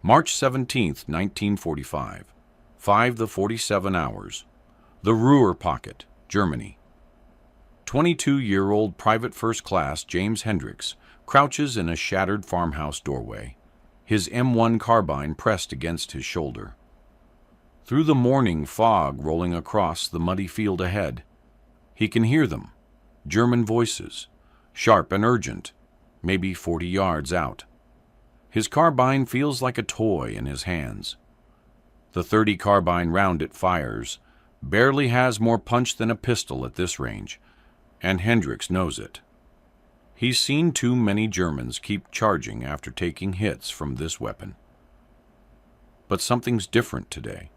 March 17, 1945, 5:47 hours. The Ruhr Pocket, Germany. 22-year-old Private First Class James Hendricks crouches in a shattered farmhouse doorway, his M1 carbine pressed against his shoulder. Through the morning fog rolling across the muddy field ahead, he can hear them, German voices, sharp and urgent, maybe 40 yards out. His carbine feels like a toy in his hands. The .30 carbine round it fires barely has more punch than a pistol at this range, and Hendricks knows it. He's seen too many Germans keep charging after taking hits from this weapon. But something's different today.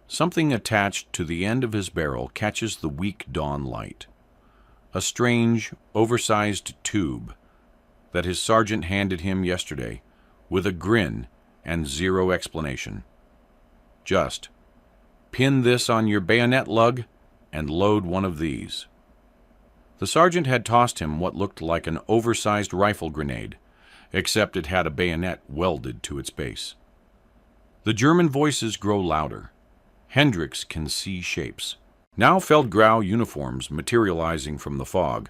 Something attached to the end of his barrel catches the weak dawn light. A strange, oversized tube that his sergeant handed him yesterday with a grin and zero explanation. Just, pin this on your bayonet lug and load one of these. The sergeant had tossed him what looked like an oversized rifle grenade, except it had a bayonet welded to its base. The German voices grow louder. Hendricks can see shapes. Now Feldgrau uniforms materializing from the fog.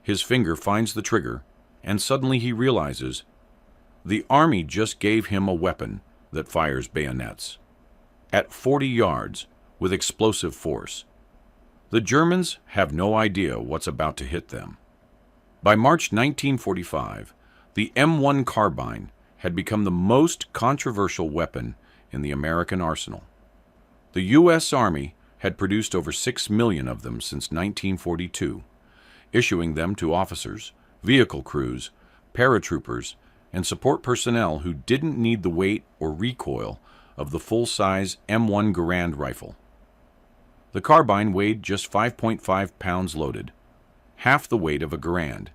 His finger finds the trigger, and suddenly he realizes the army just gave him a weapon that fires bayonets. At 40 yards, with explosive force. The Germans have no idea what's about to hit them. By March 1945, the M1 carbine had become the most controversial weapon in the American arsenal. The U.S. Army had produced over 6 million of them since 1942, issuing them to officers, vehicle crews, paratroopers, and support personnel who didn't need the weight or recoil of the full-size M1 Garand rifle. The carbine weighed just 5.5 pounds loaded, half the weight of a Garand,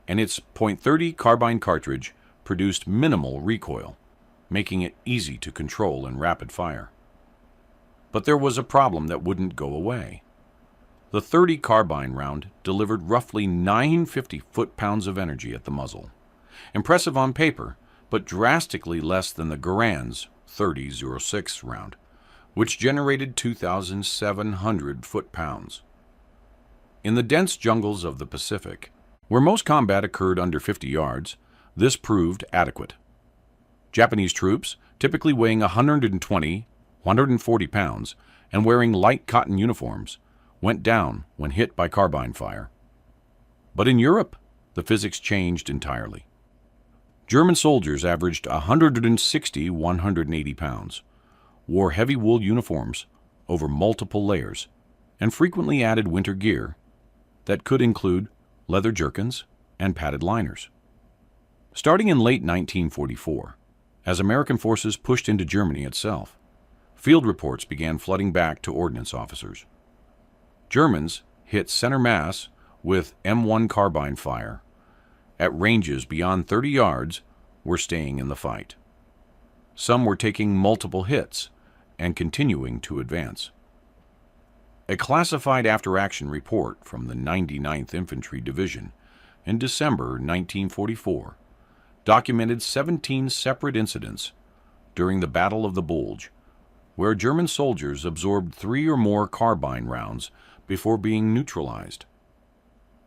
and its .30 carbine cartridge produced minimal recoil, making it easy to control in rapid fire. But there was a problem that wouldn't go away. The .30 carbine round delivered roughly 950 foot-pounds of energy at the muzzle. Impressive on paper, but drastically less than the Garand's .30-06 round, which generated 2,700 foot-pounds. In the dense jungles of the Pacific, where most combat occurred under 50 yards, this proved adequate. Japanese troops, typically weighing 120, 140 pounds, and wearing light cotton uniforms, went down when hit by carbine fire. But in Europe, the physics changed entirely. German soldiers averaged 160, 180 pounds, wore heavy wool uniforms over multiple layers, and frequently added winter gear that could include leather jerkins and padded liners. Starting in late 1944, as American forces pushed into Germany itself, field reports began flooding back to ordnance officers. Germans hit center mass with M1 carbine fire. At ranges beyond 30 yards, were staying in the fight. Some were taking multiple hits and continuing to advance. A classified after-action report from the 99th Infantry Division in December 1944 documented 17 separate incidents during the Battle of the Bulge, where German soldiers absorbed 3 or more carbine rounds before being neutralized.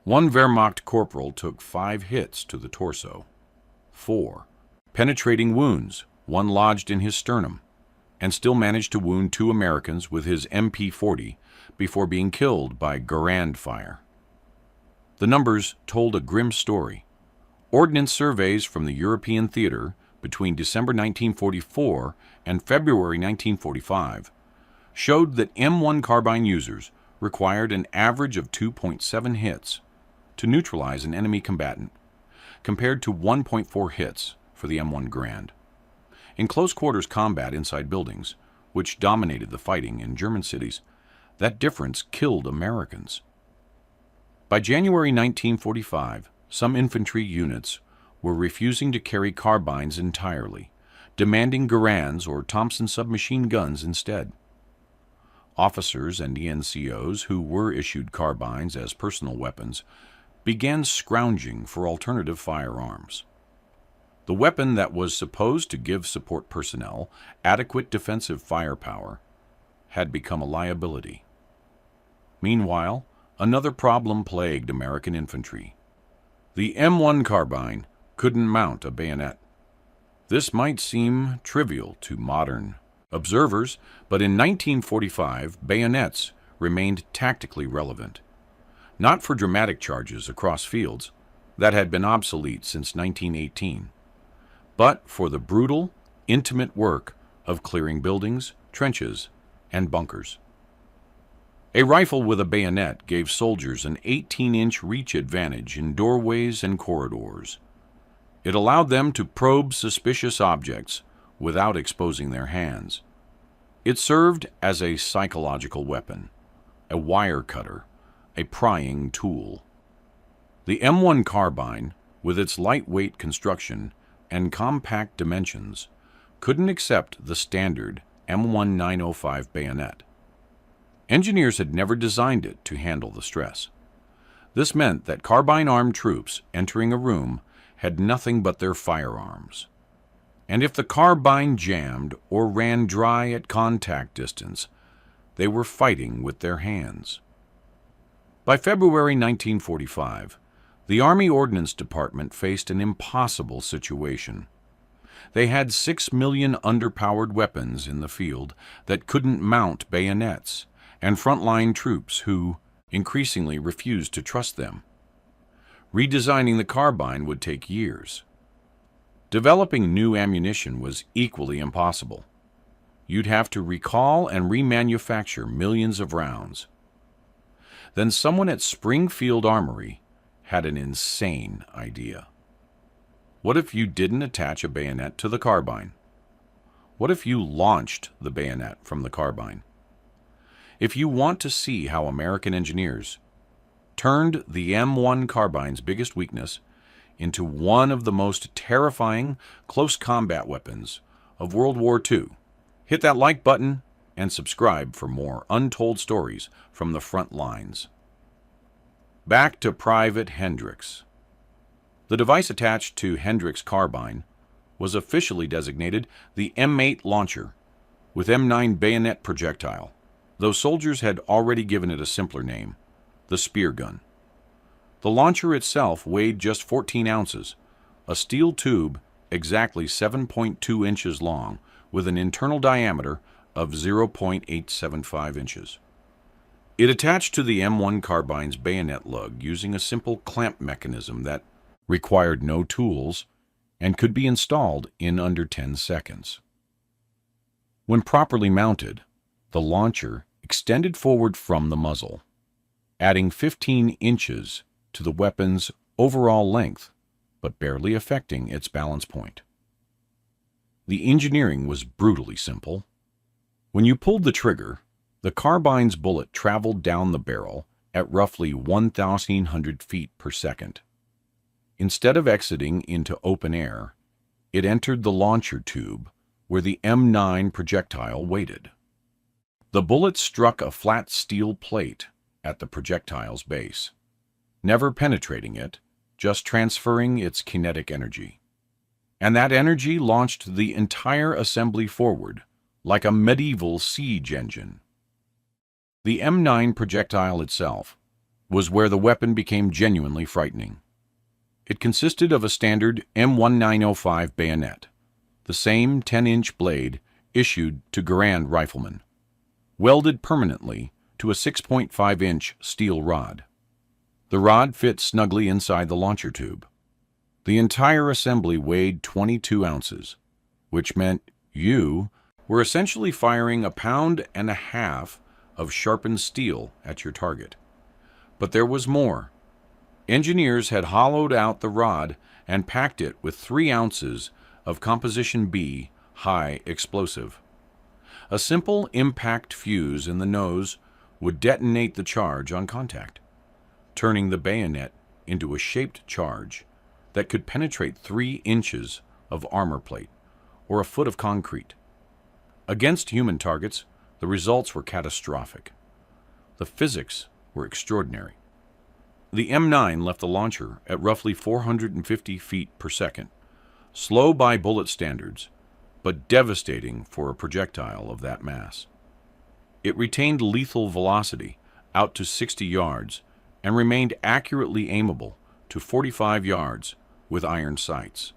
One Wehrmacht corporal took 5 hits to the torso, 4 penetrating wounds, 1 lodged in his sternum, and still managed to wound 2 Americans with his MP-40 before being killed by Garand fire. The numbers told a grim story. Ordnance surveys from the European theater between December 1944 and February 1945 showed that M1 carbine users required an average of 2.7 hits to neutralize an enemy combatant, compared to 1.4 hits for the M1 Garand. In close-quarters combat inside buildings, which dominated the fighting in German cities, that difference killed Americans. By January 1945, some infantry units were refusing to carry carbines entirely, demanding Garands or Thompson submachine guns instead. Officers and NCOs who were issued carbines as personal weapons began scrounging for alternative firearms. The The weapon that was supposed to give support personnel adequate defensive firepower had become a liability. Meanwhile, another problem plagued American infantry. The M1 carbine couldn't mount a bayonet. This might seem trivial to modern observers, but in 1945, bayonets remained tactically relevant. Not for dramatic charges across fields that had been obsolete since 1918, but for the brutal, intimate work of clearing buildings, trenches, and bunkers. A rifle with a bayonet gave soldiers an 18-inch reach advantage in doorways and corridors. It allowed them to probe suspicious objects without exposing their hands. It served as a psychological weapon, a wire cutter, a prying tool. The M1 carbine, with its lightweight construction and compact dimensions, couldn't accept the standard M1905 bayonet. Engineers had never designed it to handle the stress. This meant that carbine-armed troops entering a room had nothing but their firearms. And if the carbine jammed or ran dry at contact distance, they were fighting with their hands. By February 1945, the Army Ordnance Department faced an impossible situation. They had 6 million underpowered weapons in the field that couldn't mount bayonets, and frontline troops who increasingly refused to trust them. Redesigning the carbine would take years. Developing new ammunition was equally impossible. You'd have to recall and remanufacture millions of rounds. Then someone at Springfield Armory had an insane idea. What if you didn't attach a bayonet to the carbine? What if you launched the bayonet from the carbine? If you want to see how American engineers turned the M1 carbine's biggest weakness into one of the most terrifying close combat weapons of World War II, hit that like button and subscribe for more untold stories from the front lines. Back to Private Hendricks. The device attached to Hendricks' carbine was officially designated the M8 launcher with M9 bayonet projectile, though soldiers had already given it a simpler name, the spear gun. The launcher itself weighed just 14 ounces, a steel tube exactly 7.2 inches long with an internal diameter of 0.875 inches. It attached to the M1 carbine's bayonet lug using a simple clamp mechanism that required no tools and could be installed in under 10 seconds. When properly mounted, the launcher extended forward from the muzzle, adding 15 inches to the weapon's overall length, but barely affecting its balance point. The engineering was brutally simple. When you pulled the trigger, the carbine's bullet traveled down the barrel at roughly 1,100 feet per second. Instead of exiting into open air, it entered the launcher tube where the M9 projectile waited. The bullet struck a flat steel plate at the projectile's base, never penetrating it, just transferring its kinetic energy. And that energy launched the entire assembly forward, like a medieval siege engine. The M9 projectile itself was where the weapon became genuinely frightening. It consisted of a standard M1905 bayonet, the same 10-inch blade issued to Garand riflemen, welded permanently to a 6.5-inch steel rod. The rod fit snugly inside the launcher tube. The entire assembly weighed 22 ounces, which meant you were essentially firing 1.5 pounds of sharpened steel at your target. But there was more. Engineers had hollowed out the rod and packed it with 3 ounces of Composition B high explosive. A simple impact fuse in the nose would detonate the charge on contact, turning the bayonet into a shaped charge that could penetrate 3 inches of armor plate or a foot of concrete. Against human targets, the results were catastrophic. The physics were extraordinary. The M9 left the launcher at roughly 450 feet per second, slow by bullet standards, but devastating for a projectile of that mass. It retained lethal velocity out to 60 yards and remained accurately aimable to 45 yards with iron sights.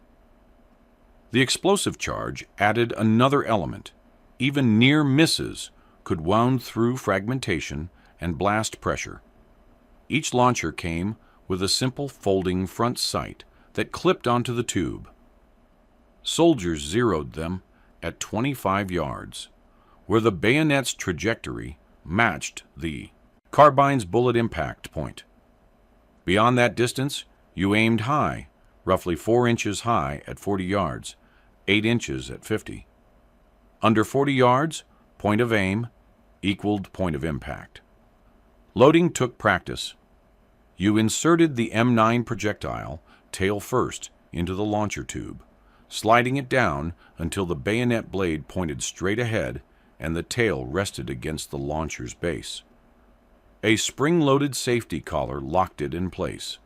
The explosive charge added another element. Even near misses could wound through fragmentation and blast pressure. Each launcher came with a simple folding front sight that clipped onto the tube. Soldiers zeroed them at 25 yards, where the bayonet's trajectory matched the carbine's bullet impact point. Beyond that distance, you aimed high, roughly 4 inches high at 40 yards, 8 inches at 50. Under 40 yards, point of aim equaled point of impact. Loading took practice. You inserted the M9 projectile, tail first, into the launcher tube, sliding it down until the bayonet blade pointed straight ahead and the tail rested against the launcher's base. A spring-loaded safety collar locked it in place.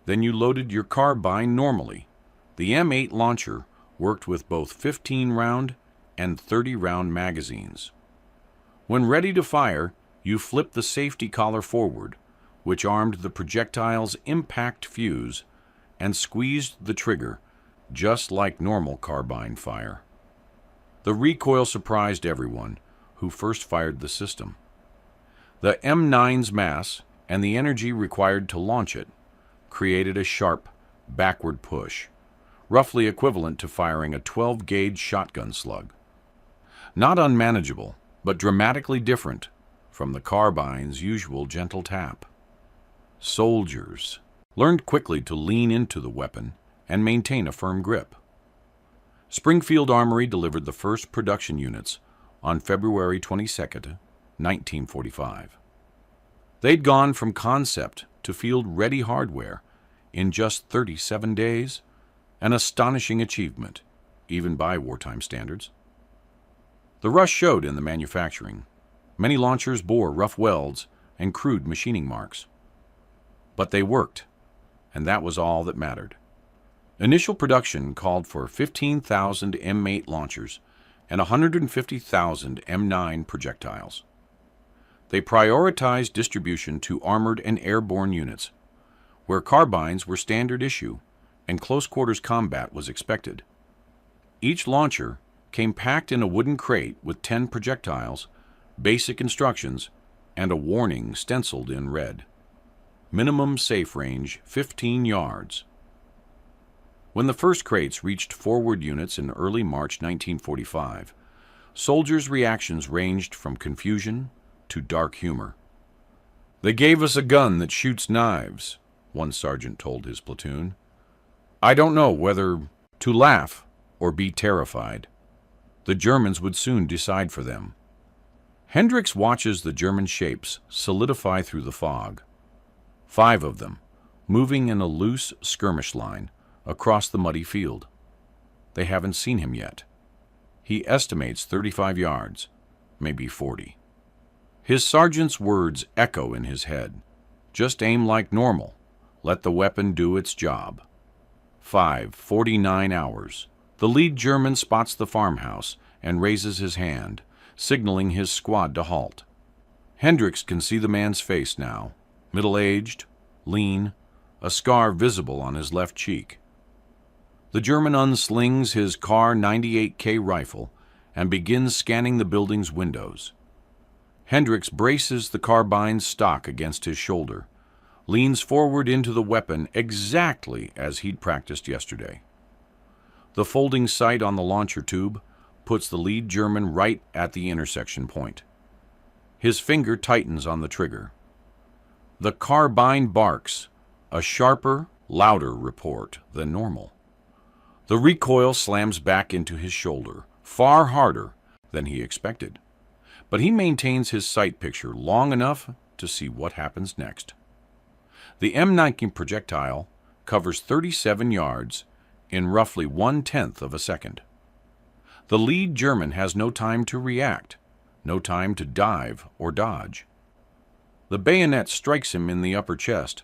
Then you loaded your carbine normally. The M8 launcher worked with both 15-round and 30-round magazines. When ready to fire, you flipped the safety collar forward, which armed the projectile's impact fuse, and squeezed the trigger, just like normal carbine fire. The recoil surprised everyone who first fired the system. The M9's mass and the energy required to launch it created a sharp, backward push, roughly equivalent to firing a 12-gauge shotgun slug. Not unmanageable, but dramatically different from the carbine's usual gentle tap. Soldiers learned quickly to lean into the weapon and maintain a firm grip. Springfield Armory delivered the first production units on February 22, 1945. They'd gone from concept to field-ready hardware in just 37 days, an astonishing achievement, even by wartime standards. The rush showed in the manufacturing. Many launchers bore rough welds and crude machining marks. But they worked, and that was all that mattered. Initial production called for 15,000 M8 launchers and 150,000 M9 projectiles. They prioritized distribution to armored and airborne units, where carbines were standard issue and close-quarters combat was expected. Each launcher came packed in a wooden crate with 10 projectiles, basic instructions, and a warning stenciled in red. Minimum safe range 15 yards. When the first crates reached forward units in early March 1945, soldiers' reactions ranged from confusion to dark humor. "They gave us a gun that shoots knives," one sergeant told his platoon. "I don't know whether to laugh or be terrified. The Germans would soon decide for them." Hendricks watches the German shapes solidify through the fog. 5 of them, moving in a loose skirmish line across the muddy field. They haven't seen him yet. He estimates 35 yards, maybe 40. His sergeant's words echo in his head. "Just aim like normal. Let the weapon do its job." 5:49 hours. The lead German spots the farmhouse and raises his hand, signaling his squad to halt. Hendricks can see the man's face now, middle-aged, lean, a scar visible on his left cheek. The German unslings his Kar 98K rifle and begins scanning the building's windows. Hendricks braces the carbine's stock against his shoulder, leans forward into the weapon exactly as he'd practiced yesterday. The folding sight on the launcher tube puts the lead German right at the intersection point. His finger tightens on the trigger. The carbine barks, a sharper, louder report than normal. The recoil slams back into his shoulder, far harder than he expected. But he maintains his sight picture long enough to see what happens next. The M19 projectile covers 37 yards in roughly 1/10 of a second. The lead German has no time to react, no time to dive or dodge. The bayonet strikes him in the upper chest,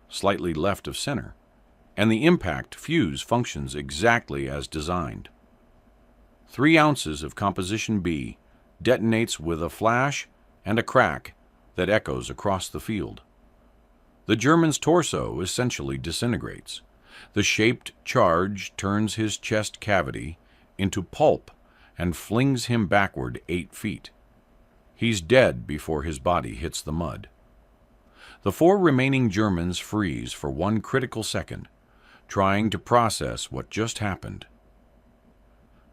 slightly left of center, and the impact fuse functions exactly as designed. 3 ounces of Composition B detonates with a flash and a crack that echoes across the field. The German's torso essentially disintegrates. The shaped charge turns his chest cavity into pulp and flings him backward 8 feet. He's dead before his body hits the mud. The 4 remaining Germans freeze for 1 critical second, trying to process what just happened.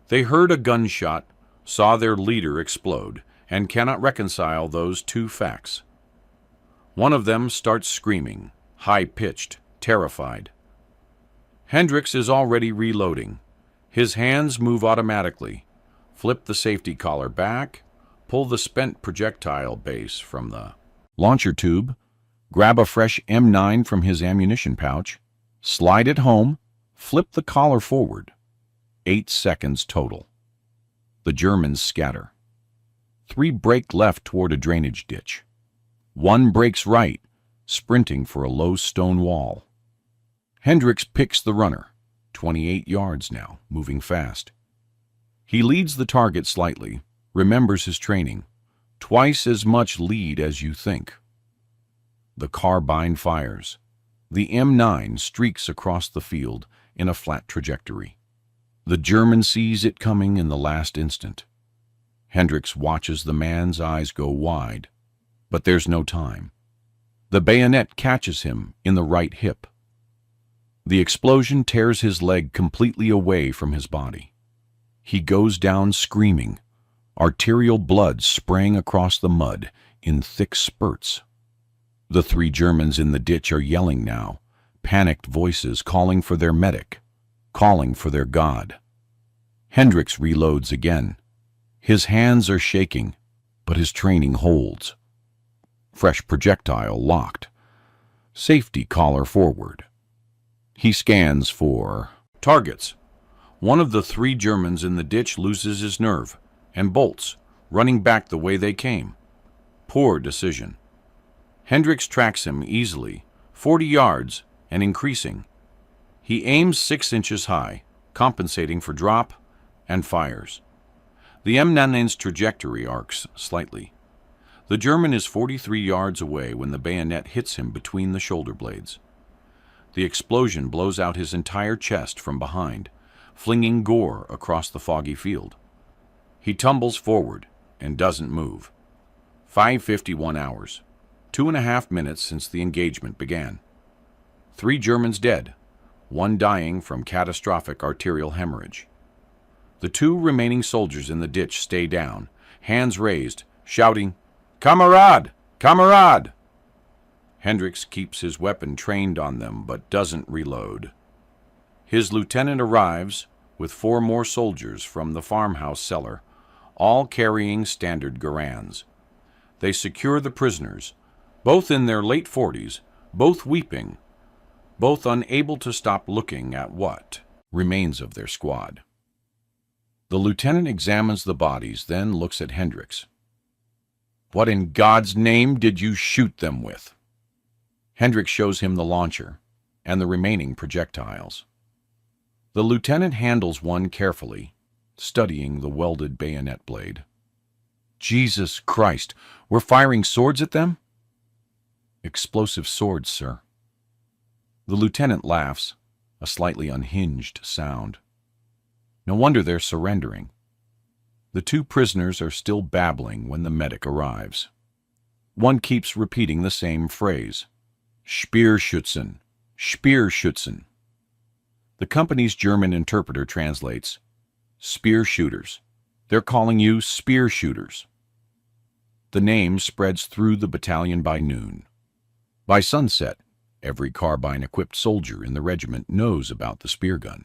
They heard a gunshot, saw their leader explode, and cannot reconcile those 2 facts. One of them starts screaming, high-pitched, terrified. Hendricks is already reloading. His hands move automatically. Flip the safety collar back, pull the spent projectile base from the launcher tube, grab a fresh M9 from his ammunition pouch, slide it home, flip the collar forward. 8 seconds total. The Germans scatter. 3 break left toward a drainage ditch. 1 breaks right, sprinting for a low stone wall. Hendricks picks the runner, 28 yards now, moving fast. He leads the target slightly, remembers his training. Twice as much lead as you think. The carbine fires. The M9 streaks across the field in a flat trajectory. The German sees it coming in the last instant. Hendricks watches the man's eyes go wide, but there's no time. The bayonet catches him in the right hip. The explosion tears his leg completely away from his body. He goes down screaming, arterial blood spraying across the mud in thick spurts. The 3 Germans in the ditch are yelling now, panicked voices calling for their medic, calling for their God. Hendricks reloads again. His hands are shaking, but his training holds. Fresh projectile locked. Safety collar forward. He scans for targets. One of the 3 Germans in the ditch loses his nerve and bolts, running back the way they came. Poor decision. Hendricks tracks him easily, 40 yards, and increasing. He aims 6 inches high, compensating for drop, and fires. The M9's trajectory arcs slightly. The German is 43 yards away when the bayonet hits him between the shoulder blades. The explosion blows out his entire chest from behind, flinging gore across the foggy field. He tumbles forward and doesn't move. 5:51 hours. 2.5 minutes since the engagement began. 3 Germans dead, 1 dying from catastrophic arterial hemorrhage. The 2 remaining soldiers in the ditch stay down, hands raised, shouting, "Kamerad! Kamerad!" Hendricks keeps his weapon trained on them but doesn't reload. His lieutenant arrives with 4 more soldiers from the farmhouse cellar, all carrying standard Garands. They secure the prisoners, both in their late 40s, both weeping, both unable to stop looking at what remains of their squad. The lieutenant examines the bodies, then looks at Hendricks. "What in God's name did you shoot them with?" Hendricks shows him the launcher and the remaining projectiles. The lieutenant handles one carefully, studying the welded bayonet blade. "Jesus Christ, we're firing swords at them?" "Explosive swords, sir." The lieutenant laughs, a slightly unhinged sound. No wonder they're surrendering. The 2 prisoners are still babbling when the medic arrives. One keeps repeating the same phrase, "Speerschützen, Speerschützen." The company's German interpreter translates, "Spear shooters. They're calling you spear shooters." The name spreads through the battalion by noon. By sunset, every carbine-equipped soldier in the regiment knows about the spear gun.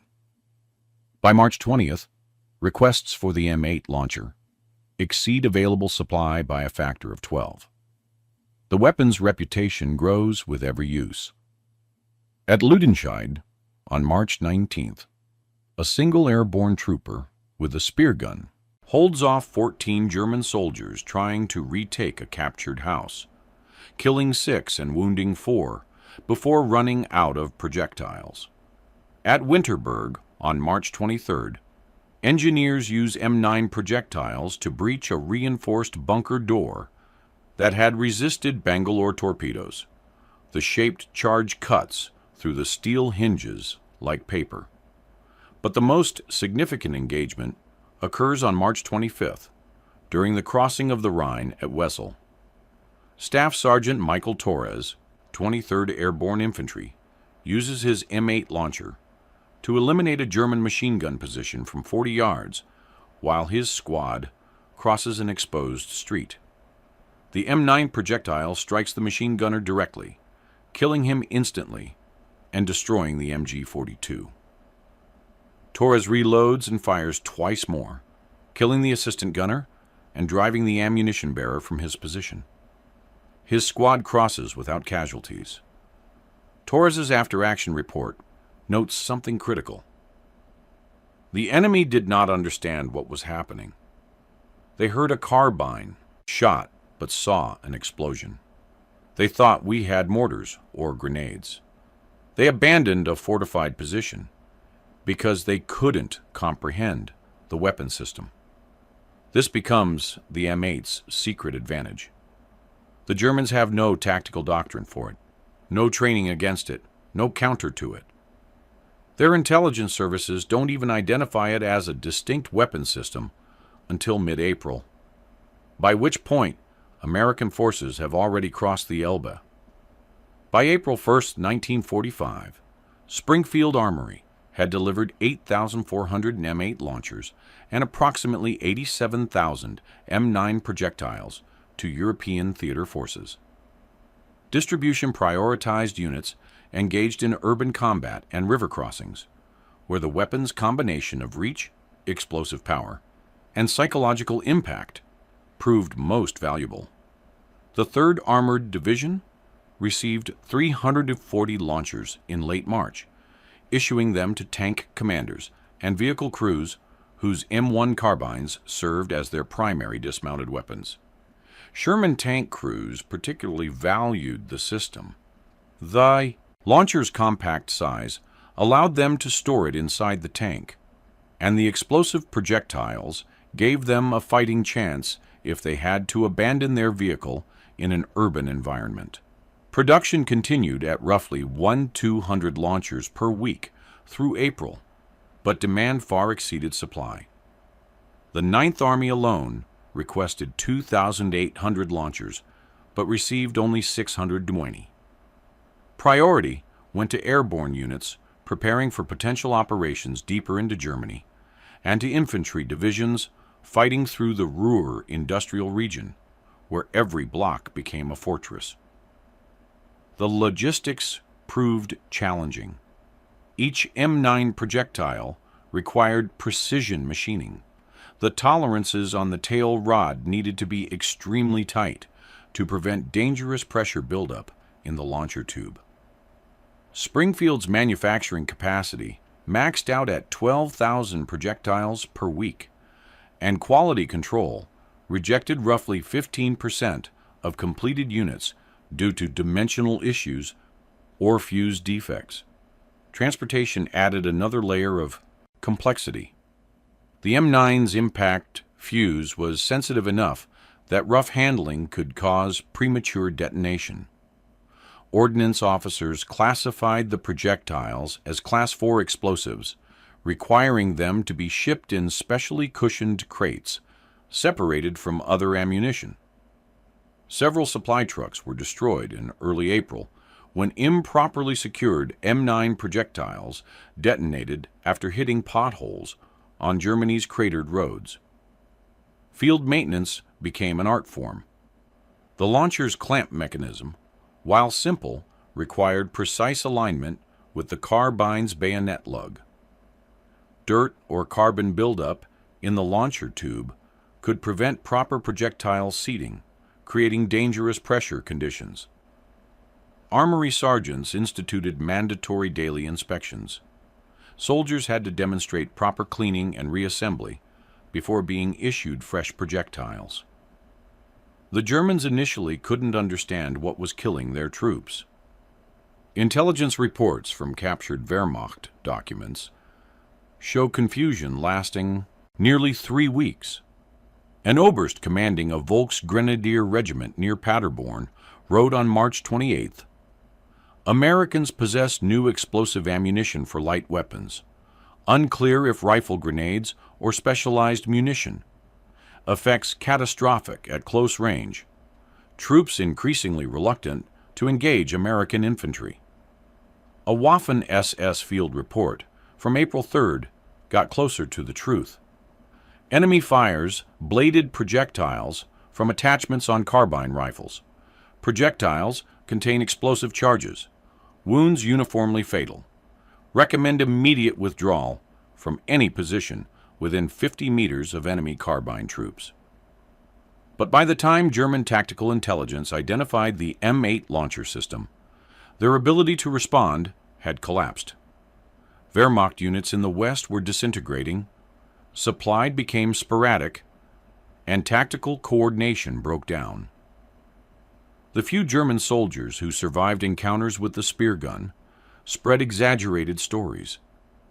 By March 20th, requests for the M8 launcher exceed available supply by a factor of 12. The weapon's reputation grows with every use. At Ludenscheid, on March 19th, a single airborne trooper with a spear gun holds off 14 German soldiers trying to retake a captured house, killing 6 and wounding 4 before running out of projectiles. At Winterberg, on March 23rd, engineers use M9 projectiles to breach a reinforced bunker door that had resisted Bangalore torpedoes. The shaped charge cuts through the steel hinges like paper. But the most significant engagement occurs on March 25th, during the crossing of the Rhine at Wesel. Staff Sergeant Michael Torres, 23rd Airborne Infantry, uses his M8 launcher to eliminate a German machine gun position from 40 yards while his squad crosses an exposed street. The M9 projectile strikes the machine gunner directly, killing him instantly and destroying the MG-42. Torres reloads and fires twice more, killing the assistant gunner and driving the ammunition bearer from his position. His squad crosses without casualties. Torres's after-action report notes something critical. The enemy did not understand what was happening. They heard a carbine shot but saw an explosion. They thought we had mortars or grenades. They abandoned a fortified position because they couldn't comprehend the weapon system. This becomes the M8's secret advantage. The Germans have no tactical doctrine for it, no training against it, no counter to it. Their intelligence services don't even identify it as a distinct weapon system until mid-April, by which point American forces have already crossed the Elbe. By April 1st, 1945, Springfield Armory had delivered 8,400 M8 launchers and approximately 87,000 M9 projectiles to European theater forces. Distribution prioritized units engaged in urban combat and river crossings, where the weapon's combination of reach, explosive power, and psychological impact proved most valuable. The 3rd Armored Division received 340 launchers in late March, issuing them to tank commanders and vehicle crews whose M1 carbines served as their primary dismounted weapons. Sherman tank crews particularly valued the system. The launcher's compact size allowed them to store it inside the tank, and the explosive projectiles gave them a fighting chance if they had to abandon their vehicle in an urban environment. Production continued at roughly 1,200 launchers per week through April, but demand far exceeded supply. The 9th Army alone requested 2,800 launchers, but received only 620. Priority went to airborne units preparing for potential operations deeper into Germany, and to infantry divisions fighting through the Ruhr industrial region, where every block became a fortress. The logistics proved challenging. Each M9 projectile required precision machining. The tolerances on the tail rod needed to be extremely tight to prevent dangerous pressure buildup in the launcher tube. Springfield's manufacturing capacity maxed out at 12,000 projectiles per week, and quality control rejected roughly 15% of completed units due to dimensional issues or fuse defects. Transportation added another layer of complexity. The M9's impact fuse was sensitive enough that rough handling could cause premature detonation. Ordnance officers classified the projectiles as Class 4 explosives, requiring them to be shipped in specially cushioned crates, separated from other ammunition. Several supply trucks were destroyed in early April when improperly secured M9 projectiles detonated after hitting potholes on Germany's cratered roads. Field maintenance became an art form. The launcher's clamp mechanism, while simple, required precise alignment with the carbine's bayonet lug. Dirt or carbon buildup in the launcher tube could prevent proper projectile seating, creating dangerous pressure conditions. Armory sergeants instituted mandatory daily inspections. Soldiers had to demonstrate proper cleaning and reassembly before being issued fresh projectiles. The Germans initially couldn't understand what was killing their troops. Intelligence reports from captured Wehrmacht documents show confusion lasting nearly 3 weeks. An Oberst commanding a Volksgrenadier regiment near Paderborn wrote on March 28th, "Americans possess new explosive ammunition for light weapons. Unclear if rifle grenades or specialized munition. Effects catastrophic at close range. Troops increasingly reluctant to engage American infantry." A Waffen-SS field report from April 3rd got closer to the truth. Enemy fires bladed projectiles from attachments on carbine rifles. Projectiles contain explosive charges. Wounds uniformly fatal. Recommend immediate withdrawal from any position within 50 meters of enemy carbine troops. But by the time German tactical intelligence identified the M8 launcher system, their ability to respond had collapsed. Wehrmacht units in the West were disintegrating, supply became sporadic, and tactical coordination broke down. The few German soldiers who survived encounters with the spear gun spread exaggerated stories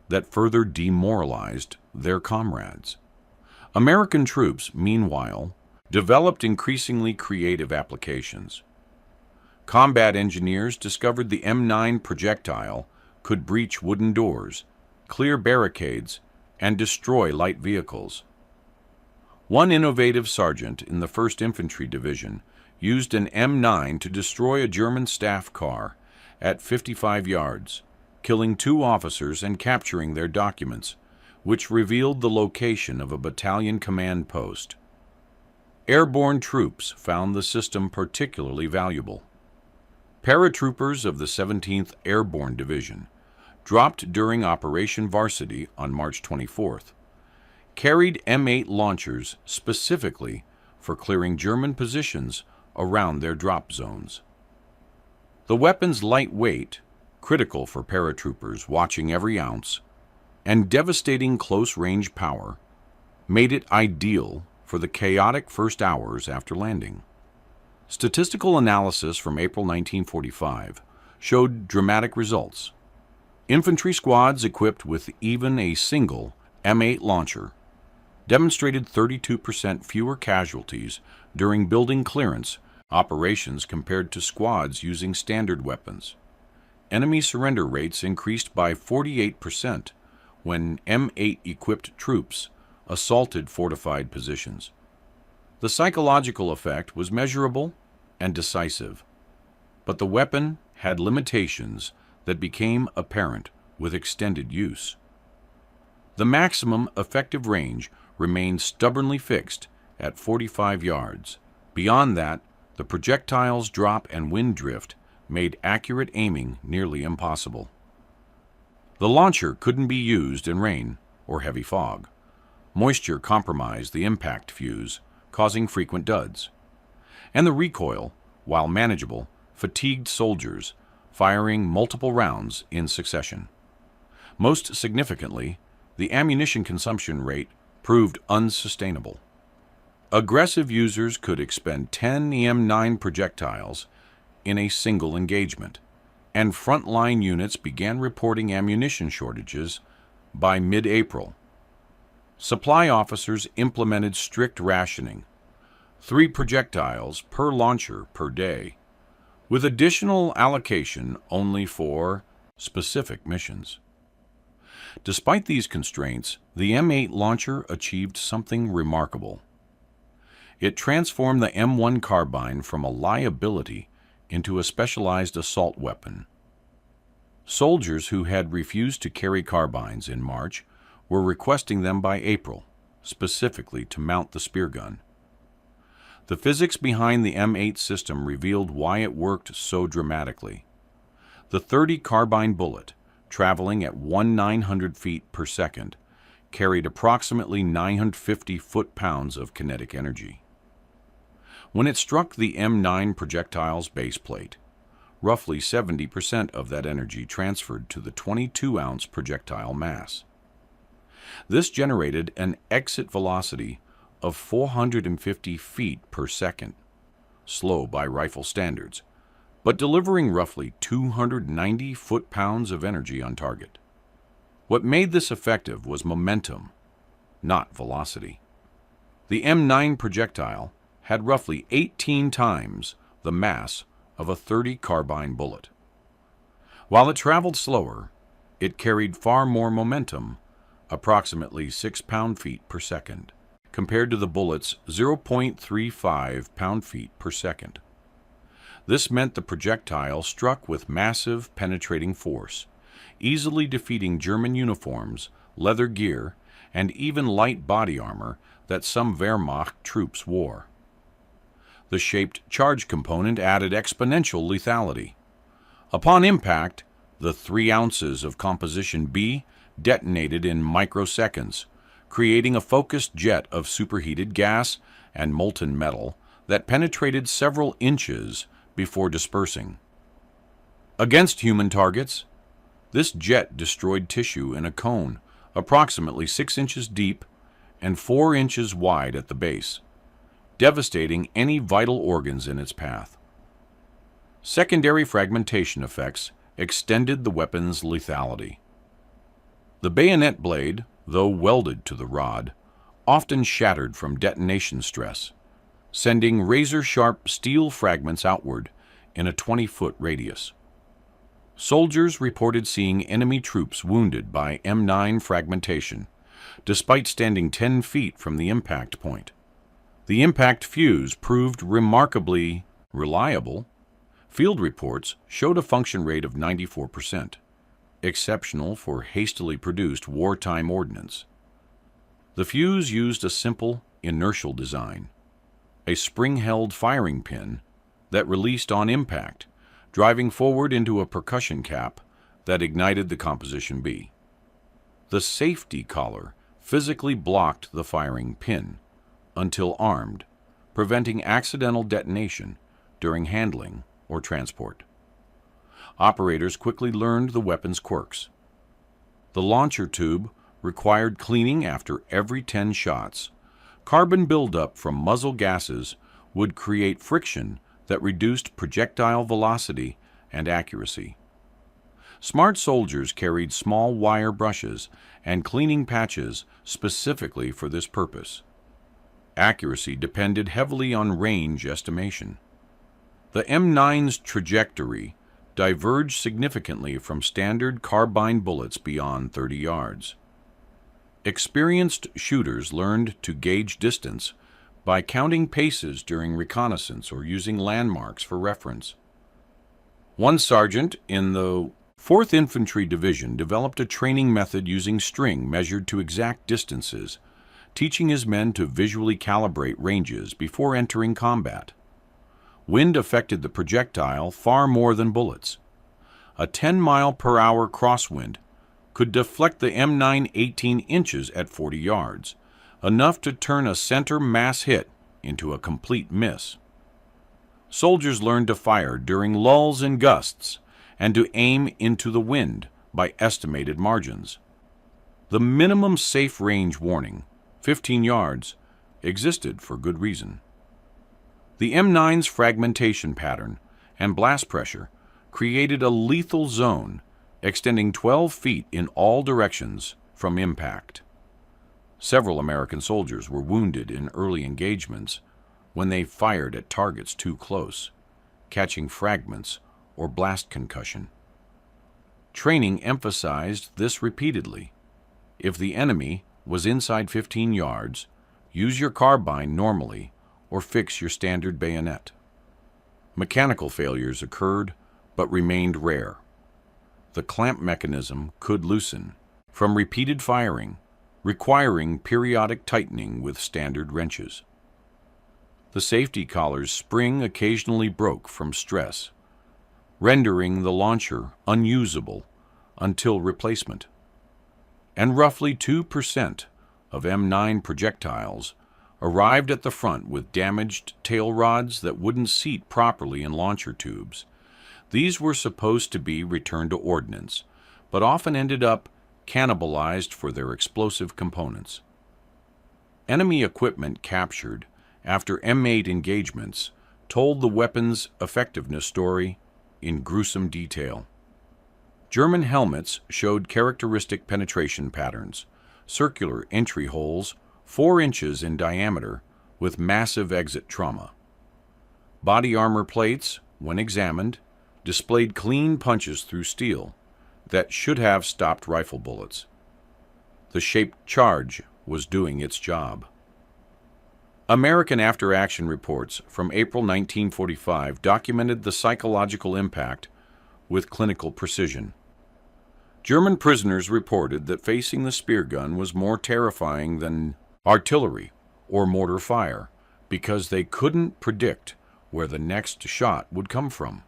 that further demoralized their comrades. American troops, meanwhile, developed increasingly creative applications. Combat engineers discovered the M9 projectile could breach wooden doors, clear barricades, and destroy light vehicles. One innovative sergeant in the 1st Infantry Division used an M9 to destroy a German staff car at 55 yards, killing 2 officers and capturing their documents, which revealed the location of a battalion command post. Airborne troops found the system particularly valuable. Paratroopers of the 17th Airborne Division, dropped during Operation Varsity on March 24th, carried M8 launchers specifically for clearing German positions around their drop zones. The weapon's light weight, critical for paratroopers watching every ounce, and devastating close-range power made it ideal for the chaotic first hours after landing. Statistical analysis from April 1945 showed dramatic results. Infantry squads equipped with even a single M8 launcher demonstrated 32% fewer casualties during building clearance operations compared to squads using standard weapons. Enemy surrender rates increased by 48% when M8-equipped troops assaulted fortified positions. The psychological effect was measurable and decisive, but the weapon had limitations that became apparent with extended use. The maximum effective range remained stubbornly fixed at 45 yards. Beyond that, the projectile's drop and wind drift made accurate aiming nearly impossible. The launcher couldn't be used in rain or heavy fog. Moisture compromised the impact fuse, causing frequent duds. And the recoil, while manageable, fatigued soldiers, firing multiple rounds in succession. Most significantly, the ammunition consumption rate proved unsustainable. Aggressive users could expend 10 EM9 projectiles in a single engagement, and frontline units began reporting ammunition shortages by mid-April. Supply officers implemented strict rationing, 3 projectiles per launcher per day, with additional allocation only for specific missions. Despite these constraints, the M8 launcher achieved something remarkable. It transformed the M1 carbine from a liability into a specialized assault weapon. Soldiers who had refused to carry carbines in March were requesting them by April, specifically to mount the spear gun. The physics behind the M8 system revealed why it worked so dramatically. The .30 carbine bullet, traveling at 1/900 feet per second, carried approximately 950 foot-pounds of kinetic energy. When it struck the M9 projectile's base plate, roughly 70% of that energy transferred to the 22-ounce projectile mass. This generated an exit velocity of 450 feet per second, slow by rifle standards, but delivering roughly 290 foot-pounds of energy on target. What made this effective was momentum, not velocity. The M9 projectile had roughly 18 times the mass of a .30 carbine bullet. While it traveled slower, it carried far more momentum, approximately 6 pound-feet per second, compared to the bullet's 0.35 pound-feet per second. This meant the projectile struck with massive penetrating force, easily defeating German uniforms, leather gear, and even light body armor that some Wehrmacht troops wore. The shaped charge component added exponential lethality. Upon impact, the 3 ounces of composition B detonated in microseconds, creating a focused jet of superheated gas and molten metal that penetrated several inches before dispersing. Against human targets, this jet destroyed tissue in a cone approximately 6 inches deep and 4 inches wide at the base, devastating any vital organs in its path. Secondary fragmentation effects extended the weapon's lethality. The bayonet blade, though welded to the rod, often shattered from detonation stress, sending razor-sharp steel fragments outward in a 20-foot radius. Soldiers reported seeing enemy troops wounded by M9 fragmentation, despite standing 10 feet from the impact point. The impact fuse proved remarkably reliable. Field reports showed a function rate of 94%, exceptional for hastily produced wartime ordnance. The fuse used a simple, inertial design, a spring-held firing pin that released on impact, driving forward into a percussion cap that ignited the composition B. The safety collar physically blocked the firing pin until armed, preventing accidental detonation during handling or transport. Operators quickly learned the weapon's quirks. The launcher tube required cleaning after every 10 shots. Carbon buildup from muzzle gases would create friction that reduced projectile velocity and accuracy. Smart soldiers carried small wire brushes and cleaning patches specifically for this purpose. Accuracy depended heavily on range estimation. The M9's trajectory diverged significantly from standard carbine bullets beyond 30 yards. Experienced shooters learned to gauge distance by counting paces during reconnaissance or using landmarks for reference. One sergeant in the 4th Infantry Division developed a training method using string measured to exact distances, teaching his men to visually calibrate ranges before entering combat. Wind affected the projectile far more than bullets. A 10-mile-per-hour crosswind could deflect the M9 18 inches at 40 yards, enough to turn a center mass hit into a complete miss. Soldiers learned to fire during lulls and gusts and to aim into the wind by estimated margins. The minimum safe range warning, 15 yards, existed for good reason. The M9's fragmentation pattern and blast pressure created a lethal zone extending 12 feet in all directions from impact. Several American soldiers were wounded in early engagements when they fired at targets too close, catching fragments or blast concussion. Training emphasized this repeatedly. If the enemy was inside 15 yards, use your carbine normally or fix your standard bayonet. Mechanical failures occurred but remained rare. The clamp mechanism could loosen from repeated firing, requiring periodic tightening with standard wrenches. The safety collar's spring occasionally broke from stress, rendering the launcher unusable until replacement. And roughly 2% of M9 projectiles arrived at the front with damaged tail rods that wouldn't seat properly in launcher tubes. These were supposed to be returned to ordnance, but often ended up cannibalized for their explosive components. Enemy equipment captured after M8 engagements told the weapon's effectiveness story in gruesome detail. German helmets showed characteristic penetration patterns, circular entry holes 4 inches in diameter with massive exit trauma. Body armor plates, when examined, displayed clean punches through steel that should have stopped rifle bullets. The shaped charge was doing its job. American after-action reports from April 1945 documented the psychological impact with clinical precision. German prisoners reported that facing the spear gun was more terrifying than artillery or mortar fire because they couldn't predict where the next shot would come from.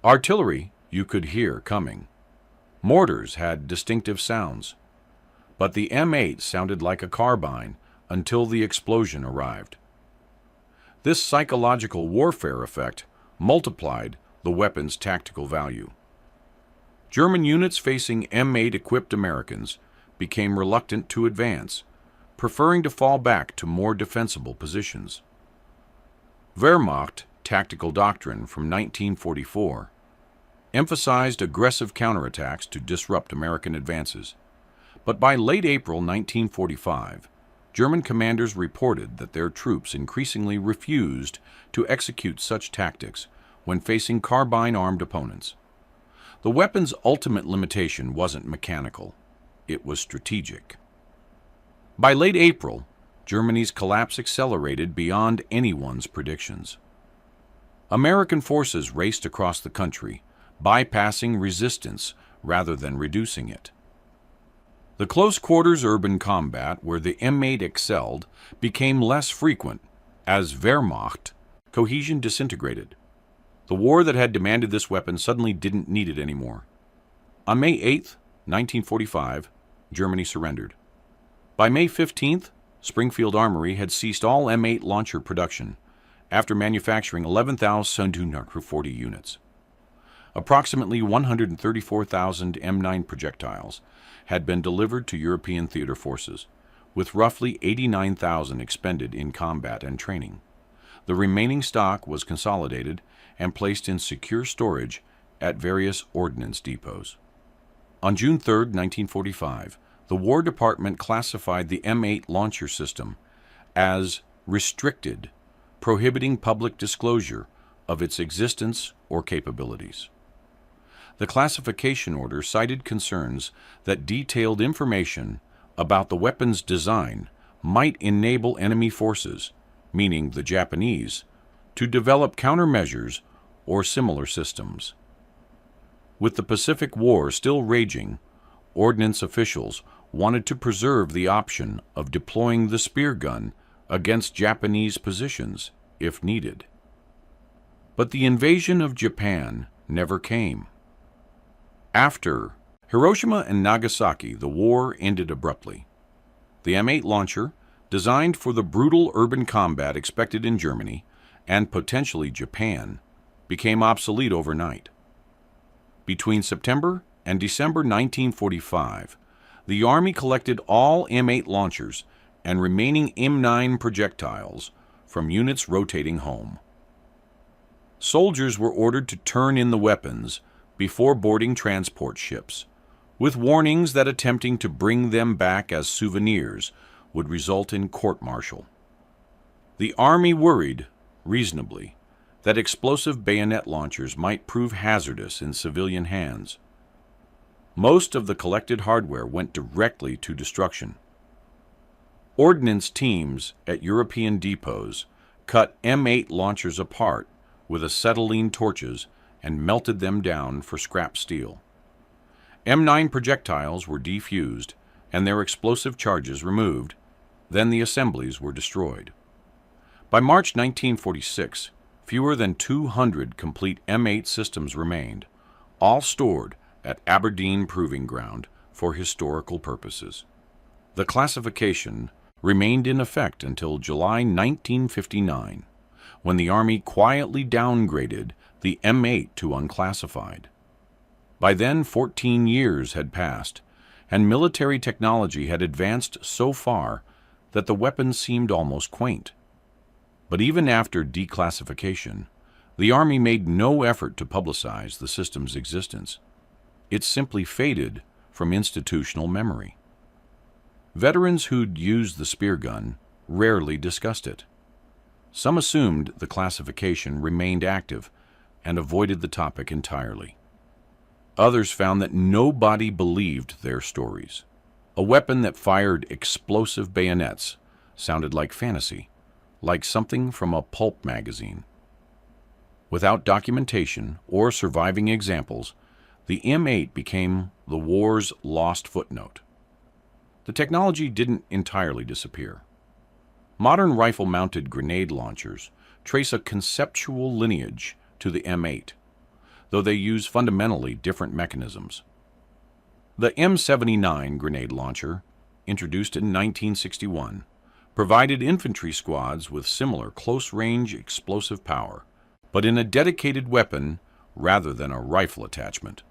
Artillery you could hear coming. Mortars had distinctive sounds. But the M8 sounded like a carbine until the explosion arrived. This psychological warfare effect multiplied the weapon's tactical value. German units facing M8-equipped Americans became reluctant to advance, preferring to fall back to more defensible positions. Wehrmacht tactical doctrine from 1944 emphasized aggressive counterattacks to disrupt American advances. But by late April 1945, German commanders reported that their troops increasingly refused to execute such tactics when facing carbine-armed opponents. The weapon's ultimate limitation wasn't mechanical, it was strategic. By late April, Germany's collapse accelerated beyond anyone's predictions. American forces raced across the country, bypassing resistance rather than reducing it. The close-quarters urban combat where the M8 excelled became less frequent as Wehrmacht cohesion disintegrated. The war that had demanded this weapon suddenly didn't need it anymore. On May 8, 1945, Germany surrendered. By May 15th, Springfield Armory had ceased all M8 launcher production after manufacturing 11,240 units. Approximately 134,000 M9 projectiles had been delivered to European theater forces, with roughly 89,000 expended in combat and training. The remaining stock was consolidated and placed in secure storage at various ordnance depots. On June 3, 1945, the War Department classified the M8 launcher system as restricted, prohibiting public disclosure of its existence or capabilities. The classification order cited concerns that detailed information about the weapon's design might enable enemy forces, meaning the Japanese, to develop countermeasures or similar systems. With the Pacific War still raging, ordnance officials wanted to preserve the option of deploying the spear gun against Japanese positions if needed. But the invasion of Japan never came. After Hiroshima and Nagasaki, the war ended abruptly. The M8 launcher, designed for the brutal urban combat expected in Germany and potentially Japan, became obsolete overnight. Between September and December 1945, the Army collected all M8 launchers and remaining M9 projectiles from units rotating home. Soldiers were ordered to turn in the weapons before boarding transport ships, with warnings that attempting to bring them back as souvenirs would result in court-martial. The Army worried, reasonably, that explosive bayonet launchers might prove hazardous in civilian hands. Most of the collected hardware went directly to destruction. Ordnance teams at European depots cut M8 launchers apart with acetylene torches and melted them down for scrap steel. M9 projectiles were defused and their explosive charges removed, then the assemblies were destroyed. By March 1946, fewer than 200 complete M8 systems remained, all stored at Aberdeen Proving Ground for historical purposes. The classification remained in effect until July 1959, when the Army quietly downgraded the M8 to unclassified. By then, 14 years had passed, and military technology had advanced so far that the weapon seemed almost quaint. But even after declassification, The Army made no effort to publicize the system's existence. It simply faded from institutional memory. Veterans who'd used the spear gun rarely discussed it. Some assumed the classification remained active and avoided the topic entirely. Others found that nobody believed their stories. A weapon that fired explosive bayonets sounded like fantasy, like something from a pulp magazine. Without documentation or surviving examples, the M8 became the war's lost footnote. The technology didn't entirely disappear. Modern rifle-mounted grenade launchers trace a conceptual lineage to the M8, though they use fundamentally different mechanisms. The M79 grenade launcher, introduced in 1961, provided infantry squads with similar close-range explosive power, but in a dedicated weapon rather than a rifle attachment.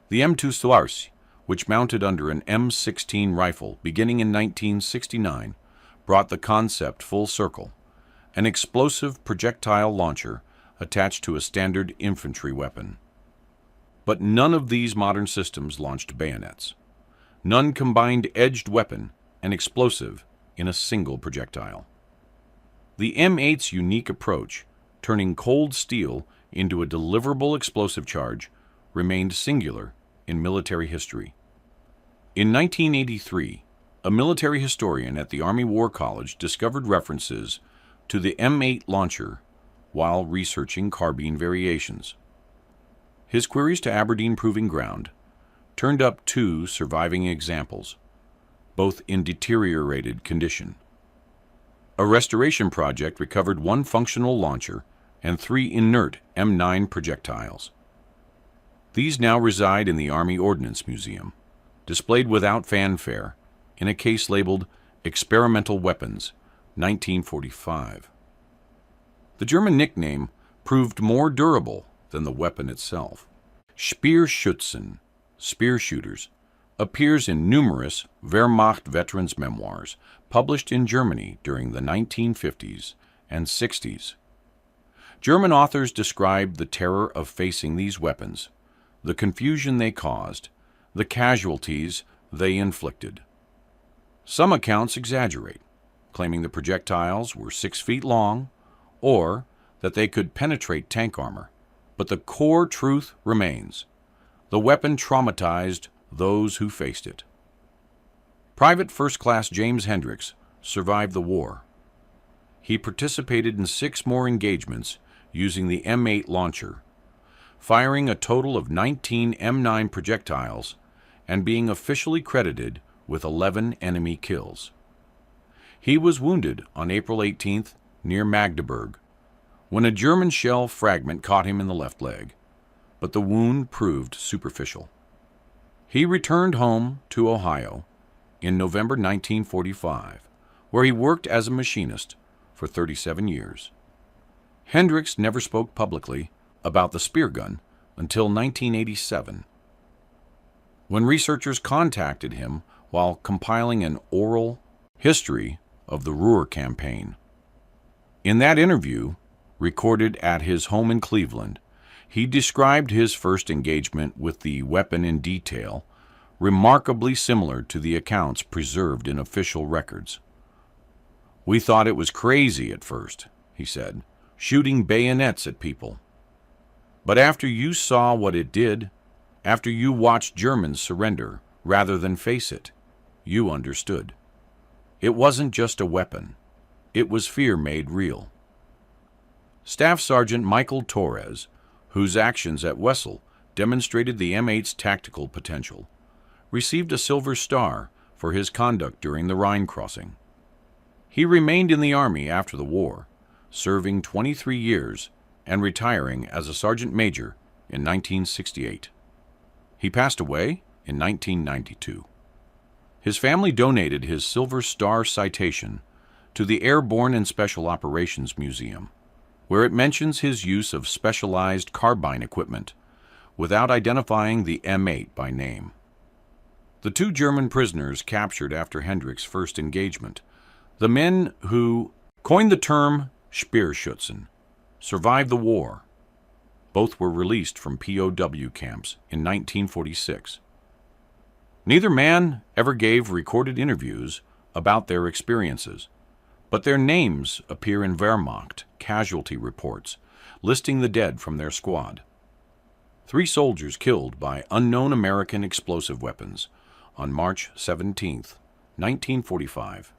The M2 Swarz, which mounted under an M16 rifle beginning in 1969, brought the concept full circle, an explosive projectile launcher attached to a standard infantry weapon. But none of these modern systems launched bayonets. None combined edged weapon and explosive in a single projectile. The M8's unique approach, turning cold steel into a deliverable explosive charge, remained singular in military history. In 1983, a military historian at the Army War College discovered references to the M8 launcher while researching carbine variations. His queries to Aberdeen Proving Ground turned up 2 surviving examples, both in deteriorated condition. A restoration project recovered 1 functional launcher and 3 inert M9 projectiles. These now reside in the Army Ordnance Museum, displayed without fanfare in a case labeled Experimental Weapons, 1945. The German nickname proved more durable than the weapon itself. Speerschützen, spear shooters, appears in numerous Wehrmacht veterans' memoirs published in Germany during the 1950s and 60s. German authors described the terror of facing these weapons, the confusion they caused, the casualties they inflicted. Some accounts exaggerate, claiming the projectiles were 6 feet long or that they could penetrate tank armor, but the core truth remains. The weapon traumatized those who faced it. Private First Class James Hendricks survived the war. He participated in 6 more engagements using the M8 launcher, firing a total of 19 M9 projectiles and being officially credited with 11 enemy kills. He was wounded on April 18th near Magdeburg when a German shell fragment caught him in the left leg, but the wound proved superficial. He returned home to Ohio in November 1945, where he worked as a machinist for 37 years. Hendricks never spoke publicly about the spear gun until 1987, when researchers contacted him while compiling an oral history of the Ruhr campaign. In that interview, recorded at his home in Cleveland, he described his first engagement with the weapon in detail, remarkably similar to the accounts preserved in official records. "We thought it was crazy at first," he said, "shooting bayonets at people. But after you saw what it did, after you watched Germans surrender rather than face it, you understood. It wasn't just a weapon. It was fear made real." Staff Sergeant Michael Torres, whose actions at Wessel demonstrated the M8's tactical potential, received a Silver Star for his conduct during the Rhine crossing. He remained in the Army after the war, serving 23 years and retiring as a sergeant major in 1968. He passed away in 1992. His family donated his Silver Star citation to the Airborne and Special Operations Museum, where it mentions his use of specialized carbine equipment without identifying the M8 by name. The 2 German prisoners captured after Hendricks' first engagement, the men who coined the term Speerschützen, survived the war. Both were released from POW camps in 1946. Neither man ever gave recorded interviews about their experiences, but their names appear in Wehrmacht casualty reports listing the dead from their squad. 3 soldiers killed by unknown American explosive weapons on March 17, 1945.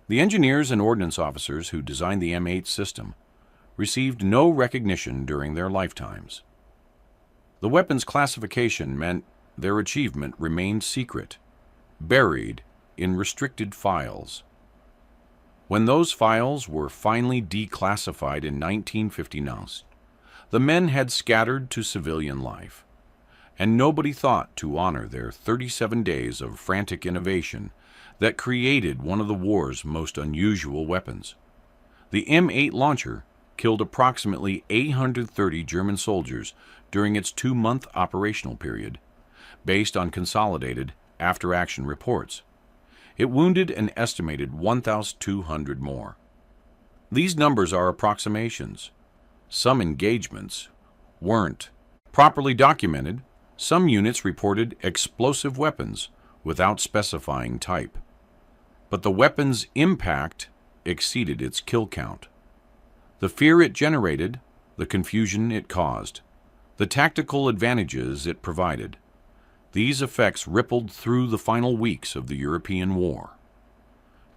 The engineers and ordnance officers who designed the M8 system received no recognition during their lifetimes. The weapons classification meant their achievement remained secret, buried in restricted files. When those files were finally declassified in 1959, the men had scattered to civilian life, and nobody thought to honor their 37 days of frantic innovation that created one of the war's most unusual weapons. The M8 launcher killed approximately 830 German soldiers during its 2-month operational period, based on consolidated after-action reports. It wounded an estimated 1,200 more. These numbers are approximations. Some engagements weren't properly documented. Some units reported explosive weapons without specifying type. But the weapon's impact exceeded its kill count. The fear it generated, the confusion it caused, the tactical advantages it provided, these effects rippled through the final weeks of the European War.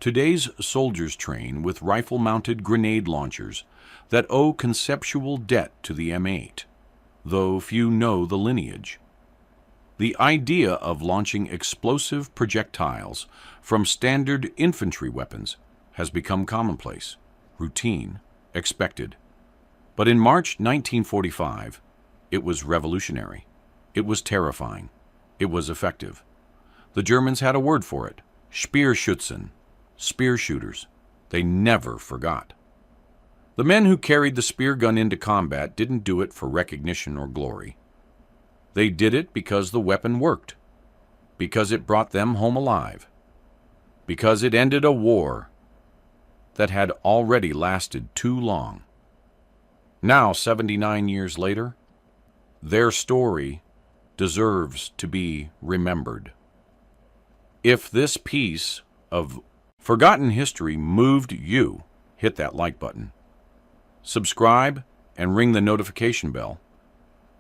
Today's soldiers train with rifle-mounted grenade launchers that owe conceptual debt to the M8, though few know the lineage. The idea of launching explosive projectiles from standard infantry weapons has become commonplace, routine, expected. But in March 1945, it was revolutionary. It was terrifying. It was effective. The Germans had a word for it: Speerschützen, spear shooters. They never forgot. The men who carried the spear gun into combat didn't do it for recognition or glory. They did it because the weapon worked, because it brought them home alive, because it ended a war that had already lasted too long. Now, 79 years later, their story deserves to be remembered. If this piece of forgotten history moved you, hit that like button. Subscribe and ring the notification bell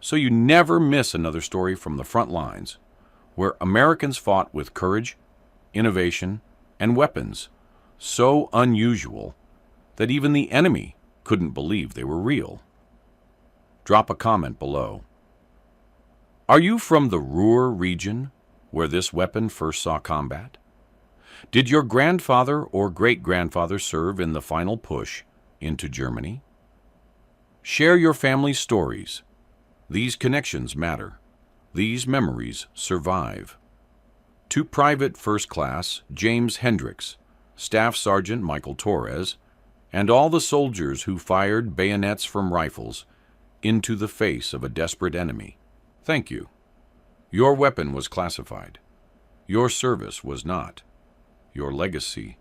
so you never miss another story from the front lines, where Americans fought with courage, innovation, and weapons so unusual that even the enemy couldn't believe they were real. Drop a comment below. Are you from the Ruhr region where this weapon first saw combat? Did your grandfather or great-grandfather serve in the final push into Germany? Share your family's stories. These connections matter. These memories survive. To Private First Class James Hendricks, Staff Sergeant Michael Torres, and all the soldiers who fired bayonets from rifles into the face of a desperate enemy, thank you. Your weapon was classified. Your service was not. Your legacy